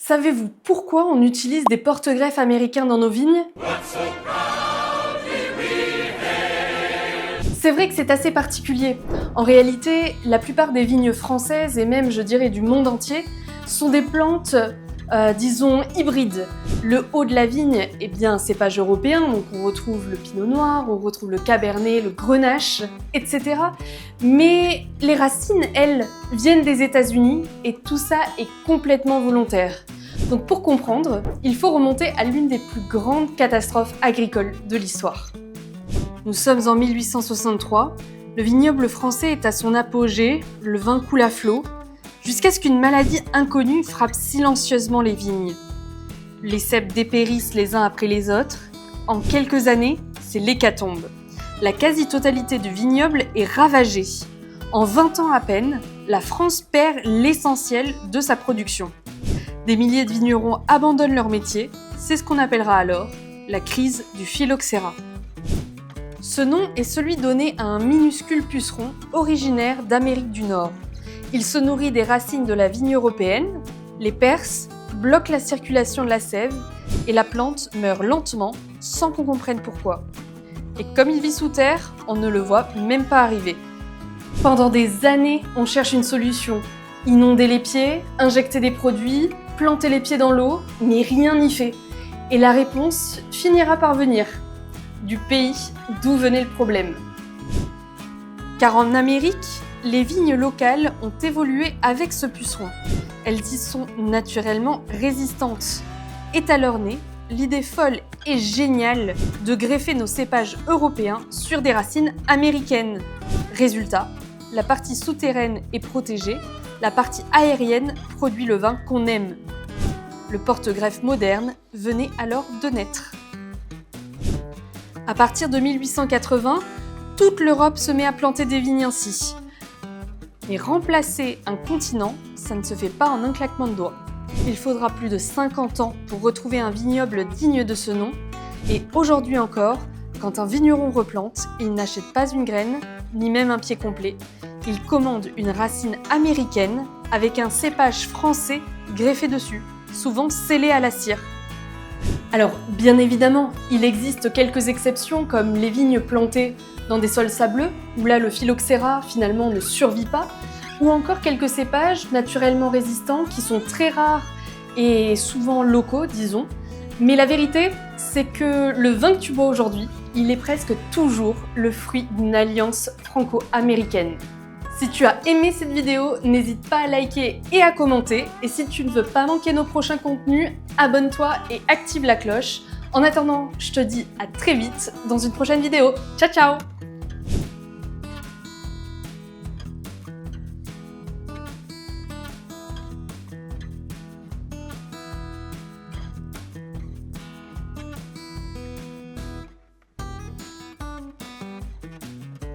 Savez-vous pourquoi on utilise des porte-greffes américains dans nos vignes? C'est vrai que c'est assez particulier. En réalité, la plupart des vignes françaises, et même je dirais du monde entier, sont des plantes, disons, hybrides. Le haut de la vigne est bien un cépage européen, donc on retrouve le pinot noir, on retrouve le cabernet, le grenache, etc. Mais les racines, elles, viennent des États-Unis et tout ça est complètement volontaire. Donc pour comprendre, il faut remonter à l'une des plus grandes catastrophes agricoles de l'histoire. Nous sommes en 1863, le vignoble français est à son apogée, le vin coule à flot, jusqu'à ce qu'une maladie inconnue frappe silencieusement les vignes. Les ceps dépérissent les uns après les autres. En quelques années, c'est l'hécatombe. La quasi-totalité du vignoble est ravagée. En 20 ans à peine, la France perd l'essentiel de sa production. Des milliers de vignerons abandonnent leur métier, c'est ce qu'on appellera alors la crise du phylloxéra. Ce nom est celui donné à un minuscule puceron originaire d'Amérique du Nord. Il se nourrit des racines de la vigne européenne, les perce, bloque la circulation de la sève et la plante meurt lentement sans qu'on comprenne pourquoi. Et comme il vit sous terre, on ne le voit même pas arriver. Pendant des années, on cherche une solution. Inonder les pieds, injecter des produits, planter les pieds dans l'eau, mais rien n'y fait. Et la réponse finira par venir du pays d'où venait le problème. Car en Amérique, les vignes locales ont évolué avec ce puceron. Elles y sont naturellement résistantes. Est alors née l'idée folle et géniale de greffer nos cépages européens sur des racines américaines. Résultat, la partie souterraine est protégée, la partie aérienne produit le vin qu'on aime. Le porte-greffe moderne venait alors de naître. À partir de 1880, toute l'Europe se met à planter des vignes ainsi. Mais remplacer un continent, ça ne se fait pas en un claquement de doigts. Il faudra plus de 50 ans pour retrouver un vignoble digne de ce nom. Et aujourd'hui encore, quand un vigneron replante, il n'achète pas une graine, ni même un pied complet. Il commande une racine américaine avec un cépage français greffé dessus, souvent scellé à la cire. Alors, bien évidemment, il existe quelques exceptions comme les vignes plantées dans des sols sableux, où là le phylloxéra finalement ne survit pas, ou encore quelques cépages naturellement résistants qui sont très rares et souvent locaux, disons. Mais la vérité, c'est que le vin que tu bois aujourd'hui, il est presque toujours le fruit d'une alliance franco-américaine. Si tu as aimé cette vidéo, n'hésite pas à liker et à commenter. Et si tu ne veux pas manquer nos prochains contenus, abonne-toi et active la cloche. En attendant, je te dis à très vite dans une prochaine vidéo. Ciao ciao!